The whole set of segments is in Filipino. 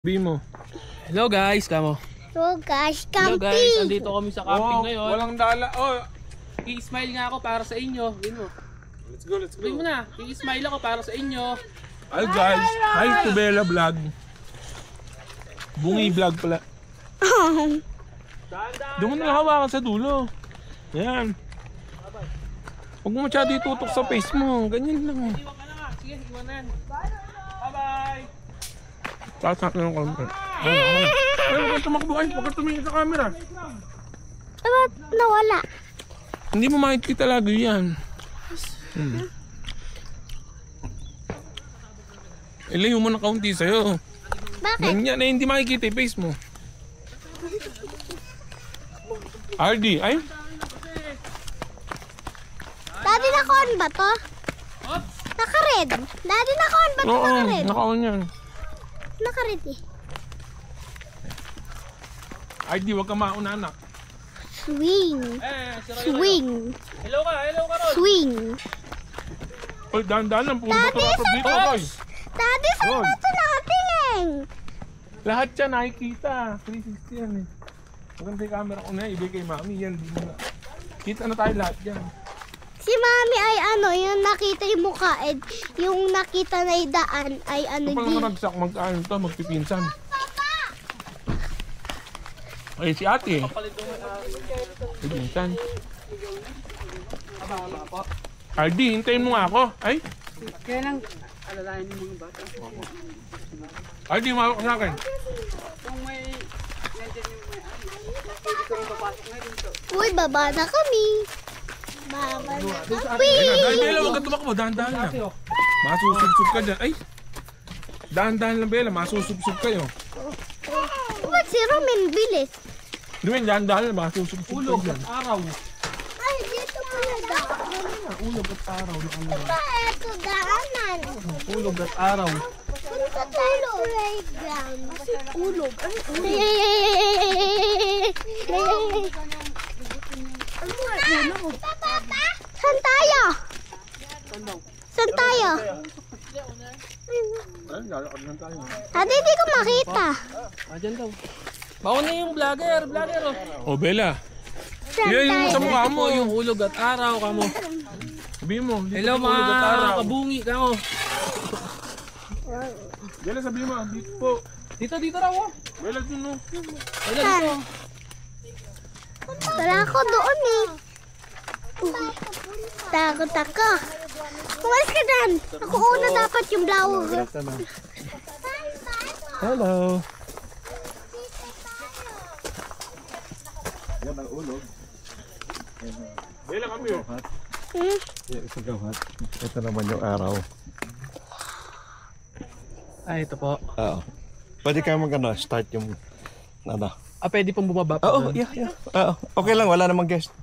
Bimo. Hello guys, kamo. Hello guys, camping. Hello guys, andito kami sa camping ngayon. Walang dala. Oh, I-smile nga ako para sa inyo. Bimo. let's go, let's go. Sabihin mo na, i-smile ako para sa inyo. Hi guys, hi to Bella Vlog. Bungi Vlog pala. Doon mo na hawakan sa dulo. Yan. Huwag mo masyado itutok sa face mo. Ganyan lang. Iwan ka na nga. Sige, iwanan. Bye-bye. Tatak na ng konti. Ay, huwag kang tumakbo. Ay, huwag kang tumingin sa camera. Ba't nawala? Hindi mo makikita lagi yan. Ilayo mo na kaunti sa'yo. Bakit? Ganyan na hindi makikita yung face mo. RD, ay? Daddy, naka-on ba to? Naka-red. Daddy, naka-on ba to? Oo, Naka-red. naka-on yan. Naka-red eh. RD, huwag kang mauna anak. Swing. Swing. Hello ka Ron. Swing. Oy, dahan-dahan lang. Puro Daddy, motor ako dito, boy. Daddy, saan Hoy. ba ito nakatingin? Lahat yan nakikita. 360 yan eh. Maganda yung camera ko na, ibigay kay mami. Yan, di mo na. Kita na tayo lahat yan. Si mami ay ano, yung nakita yung mukha and yung nakita na yung daan ay ano Kapag di. naragsak, mag-ano to, magpipinsan. Ay, si ate. Pipinsan. RD, hintayin mo nga ako. Ay, Kaya lang, alalayan ng mga bata. RD, mawak ka sa akin. Kung may, nandiyan yung may pwede ko rin papasok ngayon dito. Uy, baba na kami. Baba na kami. Ay, Bella, huwag ka tumakbo. Dahan-dahan lang. Masusubsub ka dyan. Ay, dahan-dahan lang, Bella. Masusubsub kayo. Ba't si Roman bilis? Duwin, dahan-dahan lang. Masusubsub kayo Ulog dyan. at araw. Ay, dito pala daan. Ulog at araw. Ba, eto daanan. Ulog at araw. Punta tayo playground. Ulog. Ano ulog? Papa? Saan tayo? Saan tayo? Ay, lalakad lang tayo. Ate, di ko makita. Diyan daw. Bawal na yung vlogger oh. Oh, Bella. Saan Yan yung sa tayo? mukha mo. Yung ulog at araw, kamo. Sabihin mo. dito Hello ka ulog at mga araw. kabungi, kamo. Bella, sabihin mo. Dito po. Dito raw oh. Bella, dun no. Hello dito. Wala ako doon eh. Takot ako. Kumalis ka dyan. Ako una dapat yung blawag. Hello. Yan ang ulog. Bella, kami oh. Yan sa gawat. Ito naman yung araw. Ay, ito po. Oo. Pwede kayo start yung ano. Pwede pong bumaba pa Oo, doon. yeah. Oo. Okay lang, wala namang guest.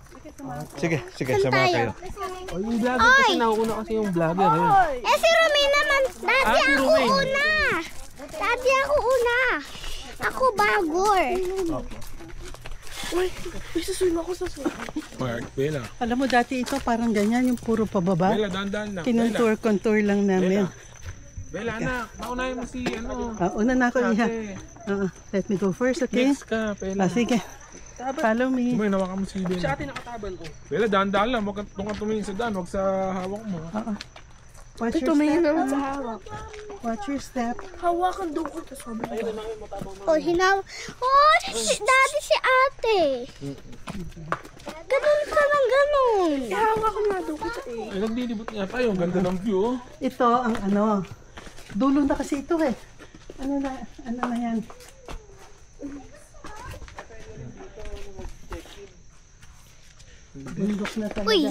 Sige, Saan sama tayo? kayo. Oh, yung vlogger kasi nauuna kasi yung vlogger. Eh si Romain naman. Dati Si ako Romain. una. Dati ako una. Ako bagor. Mark, Bella. Alam mo, dati ito parang ganyan, yung puro pababa. Bella, dahan-dahan lang. Bella. Kinontour-contour lang namin. Bella, anak. Paunahin mo si ano. Una na ako iha. Ate. Let me go first, okay? Next ka, Bella. Sige. Follow me. May nawakan mo si Si Bella. ate nakatabal ko. Bella, dahan-dahan lang. Huwag kang tumingin sa daan. Huwag sa hawak mo. Watch your step. Watch your step. Hawakan doon ko sa Oh, hinaw. Oh, dati si ate. Ganun ka lang ganun. Hawakan na doon ko Ay, nagdilibot niya tayo. Ang ganda ng view. Oh. Ito ang ano. Dulo na kasi ito eh. Ano na yan? Bundok na talaga. Uy.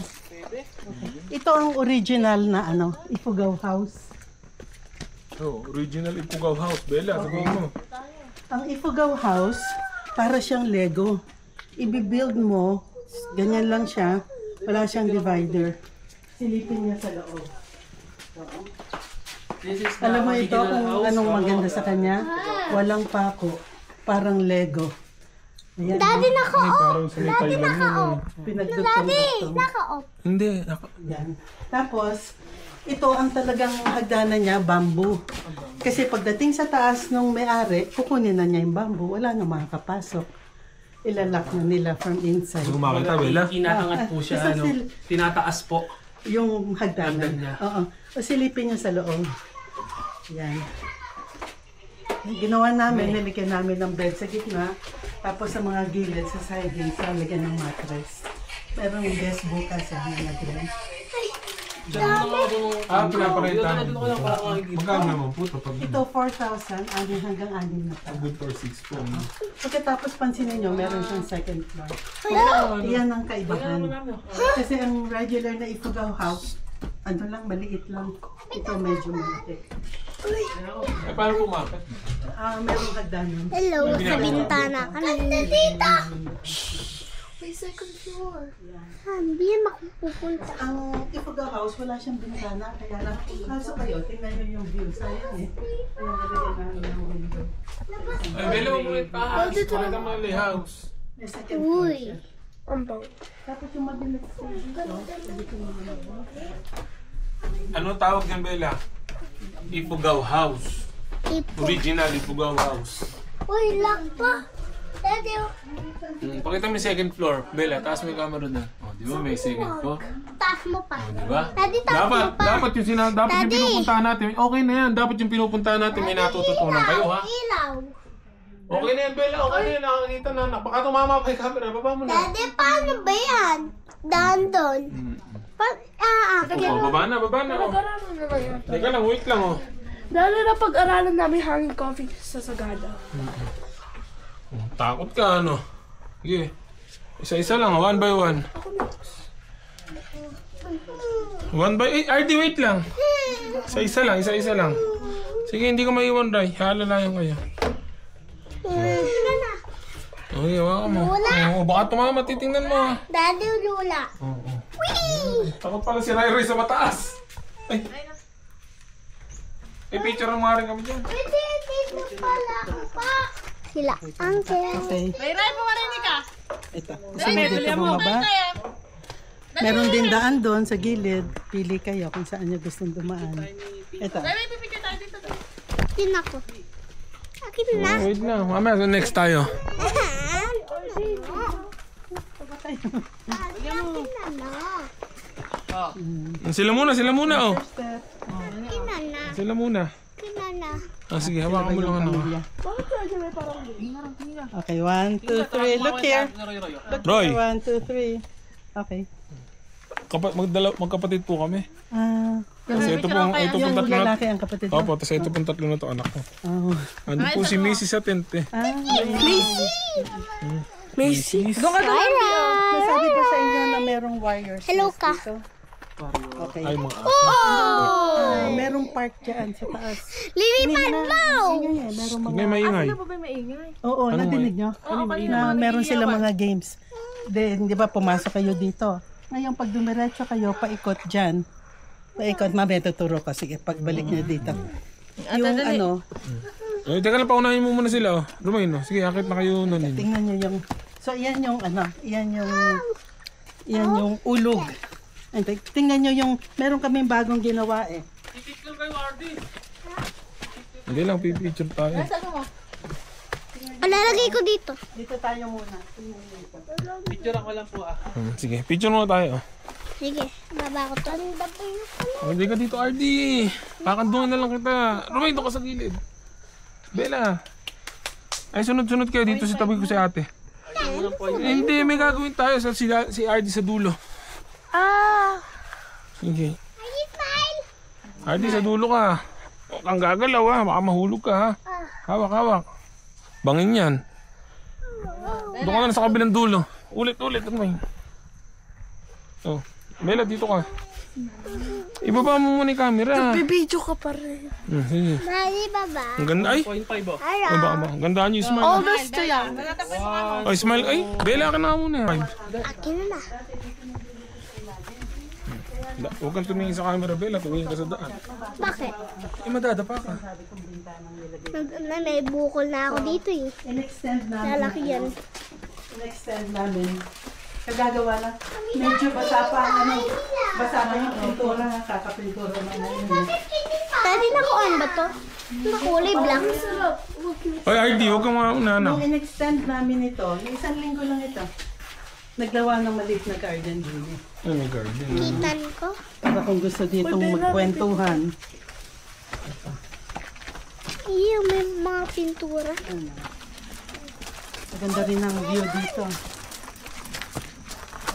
Ito ang original na ano, Ifugao House. Oh, original Ifugao House. Bella, sabihin mo. Ang Ifugao House, para siyang Lego. Ibibuild mo, ganyan lang siya, wala siyang divider. Silipin niya sa loob. Alam mo ito kung anong maganda sa kanya? Walang pako, parang Lego. Ayan, Daddy naka-off. Parang sa may Daddy Taiwan naka-off. pinagdugtong-dugtong. Naka-off. Hindi. Yan. Tapos, Ito ang talagang hagdanan niya, bamboo. Kasi pagdating sa taas nung may-ari, kukunin na niya yung bamboo. Wala na makakapasok. Ilalak na nila from inside. Gusto makita, Bella? Inaangat po siya, ano, tinataas po. Yung hagdanan. Hagdan niya. Oo. O silipin niya sa loob. Yan. Ginawa namin, nilagyan namin ng bed sa gitna. Tapos sa mga gilid, sa siding, sa lagyan ng mattress. Merong guest bukas sa nilagyan. Pinaparenta. Magkano naman po ito? Ito 4,000, hanggang 6 na pa. Good for 6 po. Pagkatapos pansinin nyo, meron siyang second floor. Iyan ang kaibahan. Kasi ang regular na Ifugao house, ano lang, maliit lang. Ito medyo malaki. Eh, paano pumakit? Merong hagdanan. Hello, sa bintana kami. Tita! May second floor. Hindi yan makupupunta. Ang Ifugao house, wala siyang bintana. Kaya lang, kung kaso kayo, tingnan nyo yung view. Sayang eh. Kaya nalagyan namin ng window. Ay, Bella, mamulit pa. Pakita mo yung house. May second floor Uy. siya. Ang bang. Tapos yung madilit sa dito, Ano tawag yan, Bella? Ifugao House. Original Ifugao House. Uy, lock pa. Daddy, Pakita mo yung second floor. Bella, taas mo yung camera doon. Oh, di ba may second floor? taas mo pa. Oh, di ba? Daddy, taas mo pa. Dapat yung Daddy. pinupuntahan natin. Okay na yan. Dapat yung pinupuntahan natin may natututunan kayo, ha? Ilaw. Okay na yan, Bella. Okay na yan. Nakakita na. Baka tumama pa yung camera. Baba mo na. Daddy, paano ba yan? Daan doon. Oh, baba na. Oh. Pag-aralan na lang yan. Teka lang, wait lang, oh. Lalo na pag-aralan namin hanging coffee sa Sagada. Takot ka, ano? Sige. Isa-isa lang, 1 by 1. RD, wait lang. Isa-isa lang. Sige, hindi ko maiwan, Ray. Halalayan kayo. Okay, hawakan mo. Oo, baka tumama, titingnan mo, ha. Daddy, lula. Oo. Takot pala si Ray sa mataas. Ay. Picture mo nga rin kami dyan. Pwede, dito pala pa. Sila, uncle. Okay. Mayroon mo marinig ka? Ito. Gusto mo dito bumaba? Meron din daan doon sa gilid. Pili kayo kung saan nyo gustong dumaan. Ito. May pipicture tayo dito. Akin ako. Akin na. Oh, wait lang. Mamaya, next tayo. Sila muna, oh. Sila muna. Ah, sige, hawakan mo lang, ano. Okay, 1, 2, 3. Look here. Roy, 1, 2, 3. Okay. magkapatid po kami. Yung Kasi ito pong tatlo na. lalaki ang kapatid mo. Opo, tapos ito pong tatlo na to anak ko. Oh. Ano po si Mrs. sa tente. Macy. Doon ka Nasabi ko sa inyo na merong wires. Hello ka. dito. Okay. Ay, mga aso. Merong park dyan sa taas. Lilipad mo! Ingay, merong mga... May maingay. Ano ba maingay? Oo, nadinig nyo? Na meron silang mga games. Then, di ba, pumasok kayo dito. Ngayon, pag dumiretso kayo, paikot dyan. Paikot, mamaya tuturo ko. Sige, pagbalik nyo dito. Yung ano, Eh, teka lang, paunahin mo muna sila, oh. Rumain, oh. Sige, akit na kayo nun. tingnan nyo yung... So, iyan yung ano, iyan yung ulog. And, tingnan nyo yung... Meron kaming bagong ginawa eh. Hindi lang, pipicture tayo. Lalagay ko dito. Dito tayo muna. Sige, picture muna tayo. Sige, baba ko to. Oh, hindi ka dito, RD. Kakandungan na lang kita. Rumain, doon ka sa gilid. Bella. Ay, sunod-sunod kayo dito sa tabi ko si ate. Hindi, may gagawin tayo sa si RD sa dulo. Sige. RD, sa dulo ka. Huwag kang gagalaw, ha. Baka mahulog ka, ha. Hawak. Bangin yan. Doon ka na sa kabilang dulo. Ulit. Rumain. Oh. Bella, dito ka. Ibaba mo muna yung camera. Bibidyo ka pa rin. Sige. Mali baba. Ang ganda. Ay! Ay, baka ba? Gandaan niyo yung smile. Almost to yan. Ay, smile. Ay, Bella ka na muna. Akin na. Huwag kang tumingin sa camera, Bella. Tumingin ka sa daan. Bakit? Eh, madadapa ka. May bukol na ako dito eh. In-extend namin. Lalaki yan. In-extend namin. Kagagawa lang. Medyo basa pa ang ano. Basa na yung pintura, kakapintura na yun. Daddy, nakuan ba to? Nakulay black. Ay, RD, huwag kang mauna na. Nung in-extend namin ito, yung isang linggo lang ito, naglawa ng maliit na garden din. Ay, may garden. Kitan ko. Para kung gusto ditong magkwentuhan. Iyo, may mga pintura. Maganda rin ang view dito.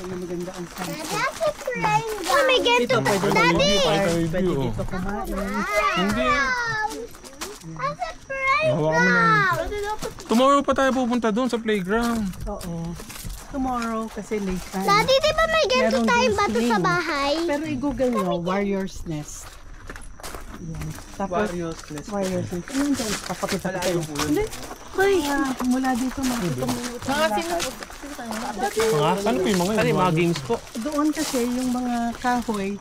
Ano maganda ang sunset. Oh, may ganito. Dito pwede Daddy! Pwede dito kumain. Hindi. That's a playground. Hawakan mo lang. Tomorrow pa tayo pupunta doon sa playground. Oo. Tomorrow kasi late time. Daddy, di ba may ganito Meron tayong din bato sa sling. bahay? Pero i-google nyo, Warrior's Nest. Yan. Tapos, Warrior's Nest. Ayun dyan, papakita ko kayo. Hindi. Hoy, Mula dito, mga 2 minutos. Ano po yung mga Ano yung mga games po? Doon kasi yung mga kahoy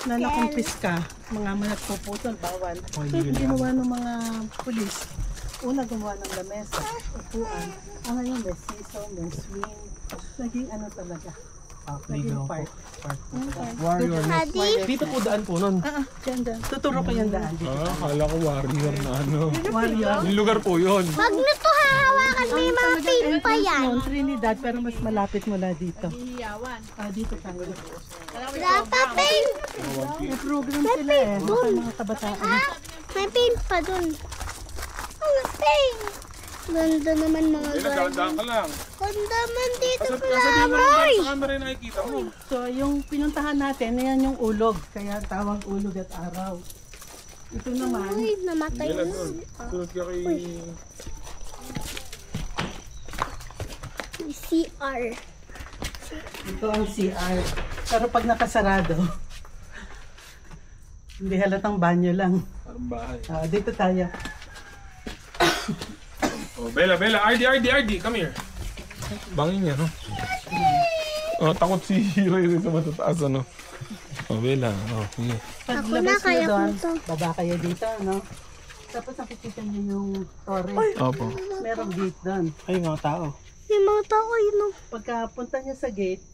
na nakumpis ka, mga nagpuputol, bawal. Yung ginawa ng mga pulis, una gumawa ng lamesa, upuan. Ngayon, may seesaw, may swing. Naging ano talaga. Naging park. Warrior. Daddy, Dito po daan po nun. Dyan. Tuturo ko yung daan. Akala ko warrior na ano. Warrior. Yung lugar po yun. wag na to hahawakan. May mga pin pa yan. Noon, Trinidad, pero mas malapit mula dito. Dito tayo. Dapat pin. May program sila eh. Sa mga kabataan. May pin pa dun. Ang pin. Ganda naman mga garden. Nagdaan ka lang. Ganda man dito, Sabi mo lang Flamoy. sa camera yung nakikita mo. So, yung pinuntahan natin, yan yung ulog. Kaya tawag ulog at araw. Ito naman, Uy, namatay Bela na. doon. Sunod ka kay... CR. ito ang CR. Pero pag nakasarado, hindi halatang banyo lang. Parang bahay. Dito tayo. Oh, Bella, RD, come here. Bangin niya, no? Oh, takot si Ray sa matataas, ano? Oh, Bella, oh, sige. Paglabas kaya nyo ko doon, to. baba kayo dito, no? Tapos nakikita nyo yung torre. Opo. Merong gate doon. Ay, mga tao. May mga tao yun. Oh. Pagka punta nyo sa gate,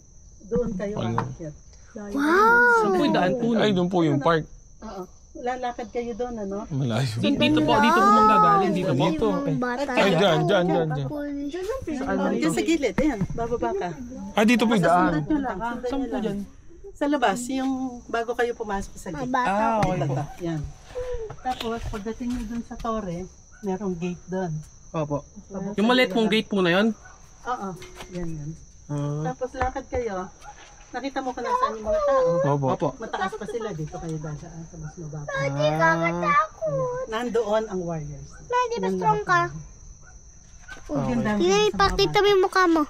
doon kayo Ayun. aakyat. Wow! Saan po yung daan po nun? Ay, doon po yung park. Oo. Lalakad kayo doon, ano? Malayo. Dito po manggagaling. Dito po. Dito. Bata. Ay, dyan. Diyan sa gilid, ayan. Bababa ka. Ah, dito po yung daan. Sundan nyo lang. Sundan nyo lang. Sa labas, yung bago kayo pumasok sa gate. Bata. Ito. Yan. Tapos, pagdating nyo dun sa torre, merong gate dun. Opo. Yung maliit mong gate po na yun? Oo. Yan. Tapos lakad kayo. Nakita mo kung nasaan yung mga tao. Opo. Mataas pa sila. Dito kayo dadaan sa mas mababa. Nakakatakot. Nandoon ang warriors. Daddy, ba strong ka? Oh, ganda. Hindi, ipakita mo yung mukha mo.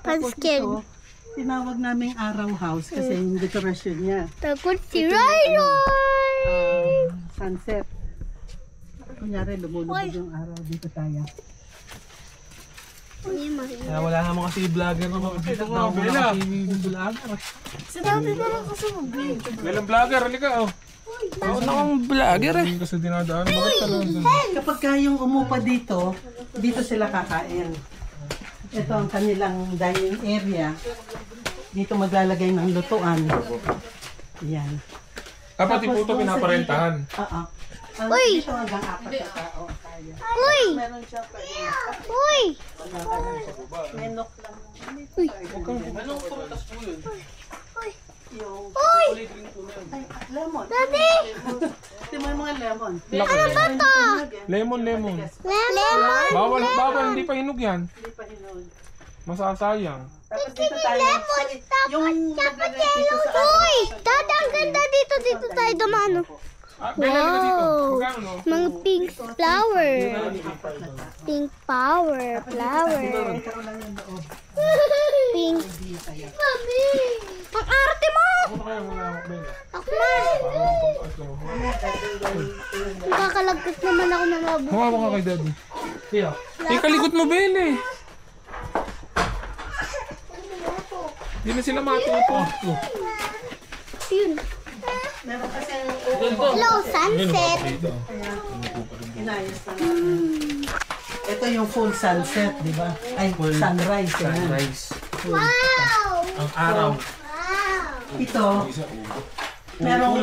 Tapos Pan-scared. ito, tinawag naming Araw House kasi yung dekorasyon niya. Takot si Ryron! Sunset. Kunyari, lumulubog yung araw. Dito tayo. Kaya wala naman kasi vlogger na mga dito. Wala kasi vlogger. Belang vlogger, halika, oh. Ako na akong vlogger eh. Hindi kasi dinadaan. Bakit talaga? Kapag kayong umupa dito, dito sila kakain. Ito ang kanilang dining area. Dito maglalagay ng lutuan. Yan. Dapat po ito pinaparentahan. Oo. Uy! Dito hanggang 4 na tao. Uy! Meron siya pa rin. Uy! Menok lang. Uy! Anong prutas po yun? Yung Uy! ay, lemon. Daddy! Ito mo yung mga lemon. Ano ba to? Lemon. Lemon? Bawal, hindi pa hinog yan. Hindi pa hinog. Masasayang. Tapos dito tayo. Lemon! Yung Dapat nagre-rent dito sa Uy! Dada, ang ganda dito. Dito tayo dumano. Ah, Bella, halika dito. Magkano, no? Mga pink flower. Pink power flower. Pink. Mami! Ang arte mo! Ano kaya mga Bella? Ako na! Nakakalagkat naman ako ng mga buko. Huwag ka kay daddy. Kaya. Ikalikot mo, Bella eh. Hindi na sila matuto. Yun. Meron kasi Hello, sunset. inayos na natin. Ito yung full sunset, di ba? Ay, sunrise. Yan. Rice. Wow! Ang araw. Wow! Ito, merong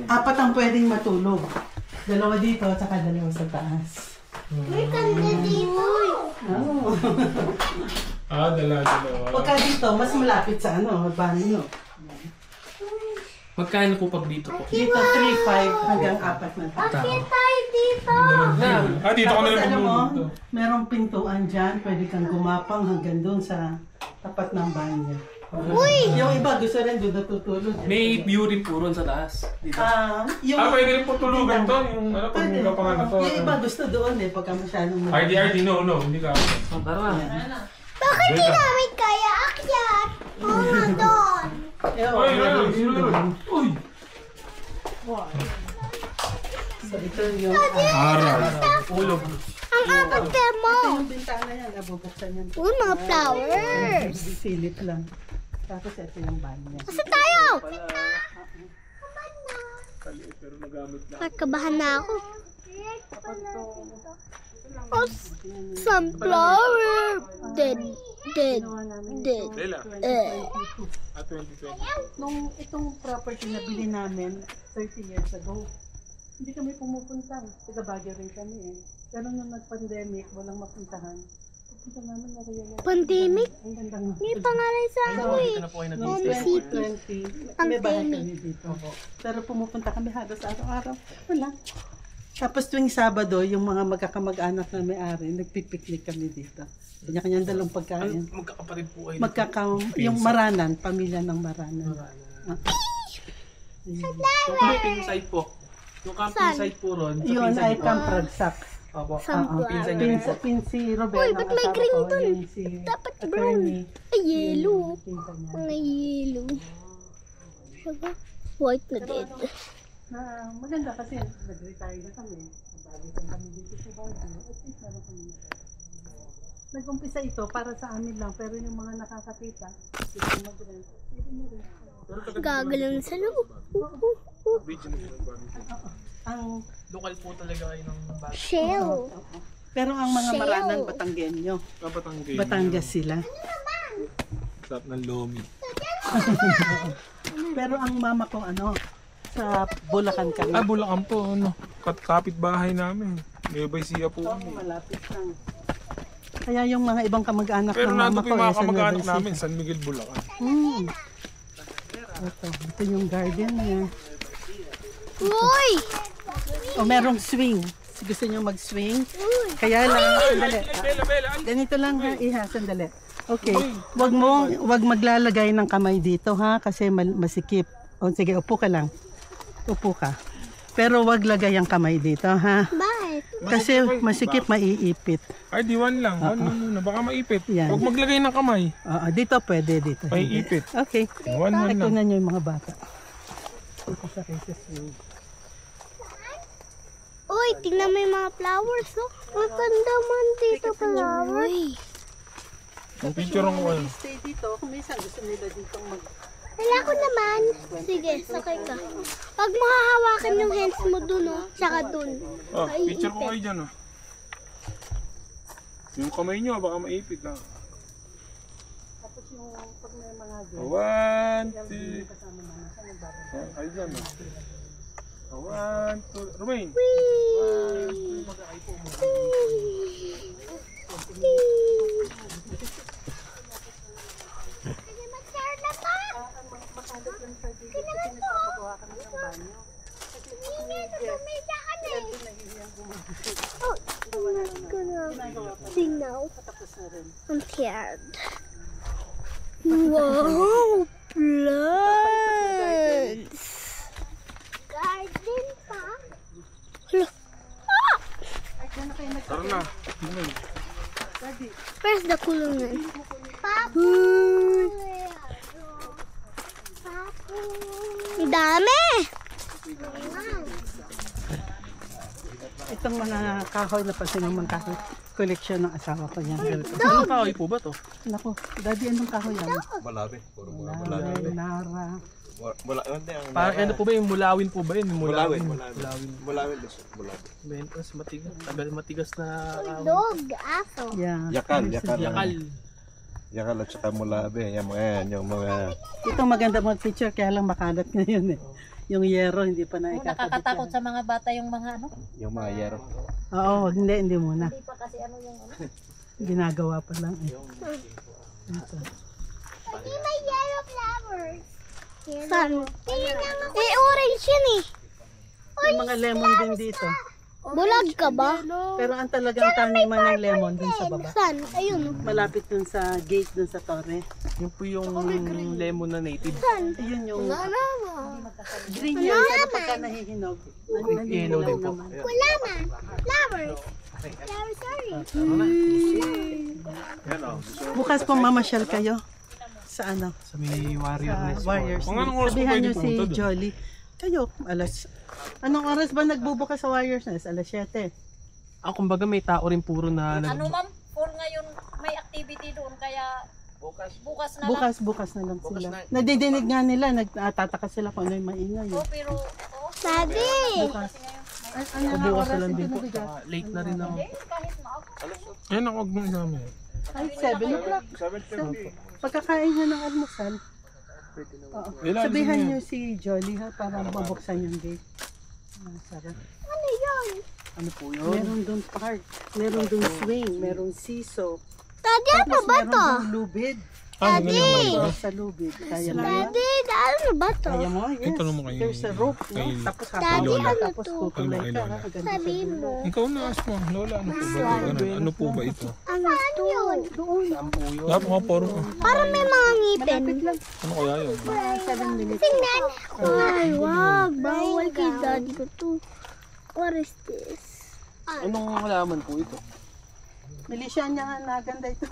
apat ang pwedeng matulog. Dalawa dito, tsaka dalawa sa taas. May kanda dito. Oh. Dalawa. Pagka dito, mas malapit sa banyo. Magkano po pag dito po? Dito, 3-5 hanggang 4 na tao. Bakit tayo dito? Dito ka na Tapos lang alam mo, magluluto. merong pintuan dyan, pwede kang gumapang hanggang doon sa tapat ng banyo. Uy! Yung iba gusto rin doon natutulog. May view rin po ron sa taas. Dito. Yung, Pwede rin po tulugan to. Yung pag pwede. mga pangalan to. Yung iba gusto doon pagka masyadong RD, no, hindi ka. Tara. Bakit di namin kaya akyat? Oo, doon. Uy! So ito yung Araw. Ulog. Ang apat mo. yung bintana yan, nabubuksan yan. Uy, mga flowers. Silip lang. Tapos ito yung banyo. Asa tayo? Kakabahan na ako. Oh, sunflower. Dead. Lela. 2020. Nung itong property na bili namin 30 years ago, hindi kami pumupunta. Taga Baguio rin kami Pero nung nag-pandemic, walang mapuntahan. Pupunta namin na realize. Pandemic? Ang gandang May pangalan sa ako eh. Dito na po kayo Noong City. 2020, may bahay Pandemic. kami dito. Pero pumupunta kami halos araw-araw. Wala. Tapos tuwing Sabado, yung mga magkakamag-anak na may-ari, nagpipiknik kami dito. Kanya-kanyang dalawang pagkain. Magkakapatid po kayo. Yung Maranan, pamilya ng Maranan. Camping site po. Yung camping site po ron. Sa Yun pinsan ay niyo po. Camp Ragsak. Opo. Sunflower. Pinsan niyo rin po. Si Robel, Uy, ang ba't may asawa green ko, dun? yun si Dapat brown. attorney. Ay, yellow. Pinsan niya. Mga yellow. Diba? White na dead. Maganda kasi nag-retire na kami. Nabalitan kami dito sa Baguio. At least meron kami na. Nag-umpisa ito para sa amin lang, pero yung mga nakakakita, gusto mag-rent. Pwede na rin. Gagalan sa loob. Ang, Lokal po talaga kayo ng bago. Shell. pero ang mga Shell. Maranan, Batanggenyo. Batangas sila. Sarap ng lomi. Pero ang mama ko, sa Bulacan kami. Bulacan po, kapit bahay namin. Nueva Ecija po kami. Malapit lang. Kaya yung mga ibang kamag-anak Pero ng mama nandun po ko, yung mga sa kamag-anak Nueva Ecija. namin, San Miguel, Bulacan. Ito yung garden niya. Uy! Merong swing. Gusto nyo mag-swing? Kaya lang, sandali. Ganito lang ha, sandali. Okay, wag maglalagay ng kamay dito ha, kasi masikip. O sige, upo ka lang. Upo ka. Pero wag lagay ang kamay dito ha. Bakit? Kasi masikip, maiipit. Ay, di one lang. One muna, baka maipit. Yan. Huwag maglagay ng kamay. Oo, dito pwede, dito. Maiipit. Okay. One lang. Tingnan nyo yung mga bata. Dito sa recess room. Uy, tingnan mo yung mga flowers, no? Ang ganda man dito, flowers. Picture ko kayo. Stay dito, kung minsan gusto nila dito Wala ko naman. Sige, sakay ka. Pag mo hahawakan yung hands mo dun, oh. Tsaka dun. Picture ko kayo dyan, Yung kamay nyo, baka maipit lang. Tapos yung pag may mga One, two. Ay, dyan, One, two. Romain. Tingnan. I'm scared. Wow! Plants! Garden pa? Hala. Ah! Tara na. Where's the kulungan? Papa! Ang dami! Itong mga kahoy na pasinumang kahoy, collection ng asawa ko yan. Anong kahoy po ba to? Naku, daddy, anong kahoy yan? Malabi. Puro mga Malay, Nara. Parang ano po ba yung mulawin po ba yun? Yung Mulawin. Mulawin. Mulawin. Bentas, matigas. Tagal matigas na Dog, aso. Yeah. Yakal. yakal. Yakal at saka mulabi. Yan mga yan, yung mga... Ito maganda mag-picture, kaya lang makalat ngayon eh. Yung yero, hindi pa na Nakakatakot sa mga bata yung mga ano. Yung mga yero. Oo, hindi muna. Hindi pa kasi ano yung ano. Ginagawa pa lang eh. Pati may yellow flowers. Saan? Orange yun eh. Yung mga lemon din dito. Bulag ka ba? Pero ang talagang taniman ng lemon dun sa baba. Saan? Ayun. Malapit dun sa gate dun sa torre. Yung po yung lemon na native. Ayun yung Wala green yan. Pero pagka nahihinog, Yellow din po. naman. man. Flowers. Flowers, sorry. Bukas po mamasyal kayo sa ano? Sa may warrior Sa nest po. Warriors. Kung anong oras po Sabihan pwede nyo si pumunta doon? Jolly. Kayo, anong oras ba nagbubukas sa Warriors Nest? Alas 7. Kumbaga may tao rin puro na Ano ma'am, full ngayon may activity doon kaya bukas na lang. Bukas na lang sila. Nadidinig nga nila, nagtataka sila kung ano yung maingay. Oh, pero oo. Daddy. Bukas. bukas na lang din po. Late na rin ako. Ayun ang wag mong namin. Ay, 7 o'clock. Pagkakain nyo ng almusal, sabihan nyo si Jolly ha, para mabuksan yung gate. Sarap. Ano yun? Ano po yun? Meron doon park, meron doon swing, meron seesaw. Daddy, ano ba Meron to? doon lubid. Daddy. Sa lubid. Kaya mo yan? Daddy, ano ba to? Kaya mo? Yes. Ito naman kayo. There's a rope, no? Kay- Tapos Daddy, hapon, ano tapos to? tutulay Kay ka. Lola. Ha? Sabi mo. Ikaw na ask mo, Lola, ano po ba ito? Ano po ba ito? Ano yun? Dapat mga poro. Parang may mga ngipin. Ano kaya yun? 7 minutes. Tingnan. Ay, wag. Bawal kay daddy ko to. What is this? Anong halaman po ito? Milisya niya nga, naganda ito.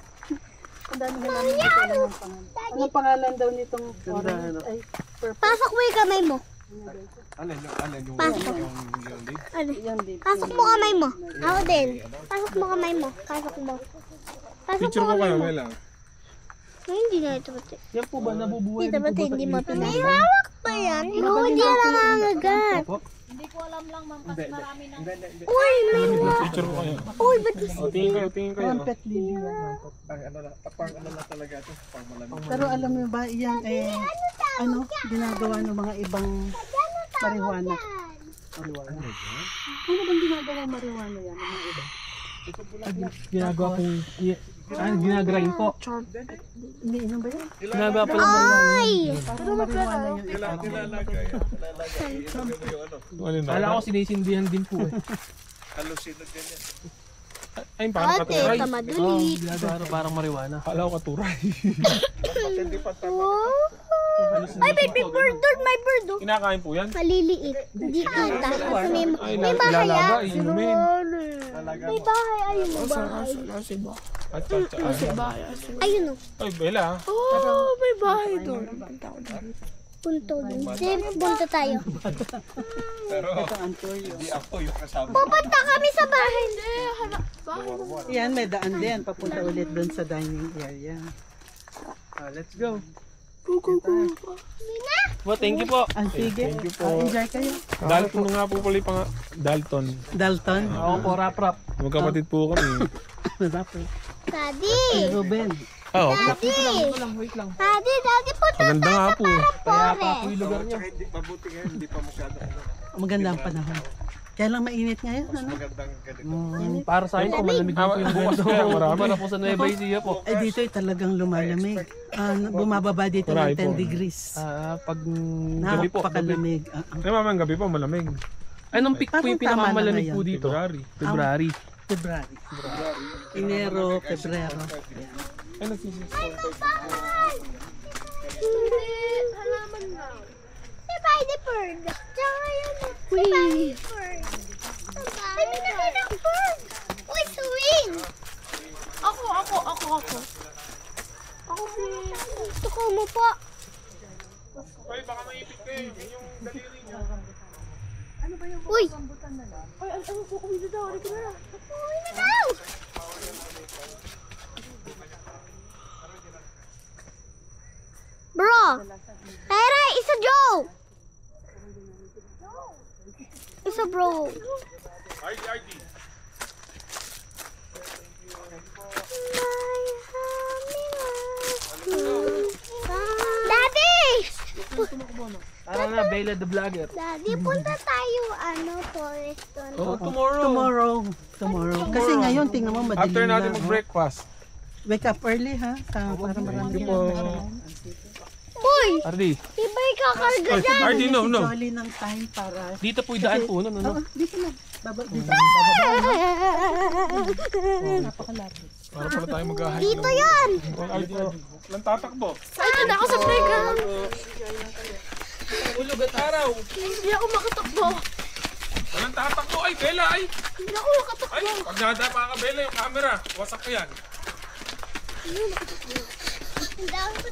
Ang dami nga namin dito ng pangalan. Anong pangalan daw nitong orange? Ay, purple. Pasok mo yung kamay mo. Alin yung Pasok. Ano? Yan din. Pasok mo kamay mo. Ako din. Pasok mo kamay mo. Pasok mo. Pasok Picture mo ko kamay kayo, mo. Wela. Ay, hindi na ito pati. Yan po ba nabubuhay Dito din po pati, ba sa hindi inyo? mapinay. May hawak pa yan. Ikaw hindi na nangangagat. Hindi ko alam lang ma'am kasi marami na. Uy, may Picture ko kayo. Uy, ba't kasi? O, tingin kayo, tingin kayo. Trumpet lily. Pang ano na talaga ito. Pang malamig. Pero alam mo ba, yan ano, ginagawa ng mga ibang marijuana. Marijuana. Ano bang ginagawa marijuana yan? Ng mga iba? Ginagawa pong... ginagrind po. Iniinom ba yan? Ginagawa pa lang marijuana. Ay! Parang marijuana yung iba. Ano na? Kala ko sinisindihan din po eh. Halusinod yan yan. Ay, parang Ate, katuray. tamaduli. Ginagawa parang marijuana. Kala ko katuray. Hindi pa tama. Ay, may big bird doon. May bird doon. Kinakain po yan? Maliliit. Hindi kita. Kasi Ay, may bahay ilalaba, ah. inumin. May bahay. Ayun o bahay. At Ayun o. Ay, Bella. Oh, may bahay doon. Punto doon. Sige, punta tayo. Pero Ito ang tour yun. di ako yung kasama. Pupunta kami sa bahay. Yan, may daan din. Papunta ulit doon sa dining area. Let's go. Mina? Well, thank you po. Ah, sige. Enjoy kayo. Dalton nga po pala yung Dalton. Dalton. Ako po, rap-rap. Magkapatid po kami. Daddy. Ruben. Oo. Daddy. Wait lang. Daddy, punta Maganda nga po eh. Kaya pa po forest. yung lugar niyo. Tsaka hindi mabuti ngayon, hindi pa masyado. Maganda ang panahon. Kaya lang mainit ngayon. Ano? Magandang ganito. Para sa akin po, malamig din po yung Bukas ganito. kaya marami. Para po sa Nueva Ecija po. Eh dito ay talagang lumalamig. Bumababa dito Marami ng po. 10 degrees. Pag gabi po. Napakalamig. Ay, mamayang gabi po, malamig. Anong peak po yung Parang tama pinakamalamig na po ngayon. dito? February. February. February. Enero, Febrero. Ay, nagsisip. Hindi. Halaman na. Si Spidey bird. Tsaka yun. Si Spidey bird. Ay, may nakita ng bird. Uy, swing. Ako. Ako si... Gusto ko mo po. Ay, baka maipit kayo. Yung daliri niya. Uy. Ay, ano po kami na daw? Halika na. Uy, na daw. Bro. Tere, isa joke. Isa bro. ID. My honey, na, Bella the Vlogger. Daddy, punta tayo, forest doon. Oh, tomorrow. Tomorrow. Kasi ngayon, tingnan mo, madilim After natin na. mag-breakfast. Wake up early, ha? Para marami Thank you po. Uy! Ardi. Iba'y kakarga dyan! Ardi, no, no. Jolly ng time para... Dito po idaan po, no? Oo, dito na. Dito. Napakalapit. Para pala tayo mag-hike. Dito yan! Ardi, walang tatakbo. Excited ako sa playground. Ulog at araw. Hindi ako makatakbo. Walang tatakbo. Ay, Bella, ay. Hindi ako makatakbo. Ay, pag nadapa ka, Bella, yung camera. Wasak ka yan. Ang dami ko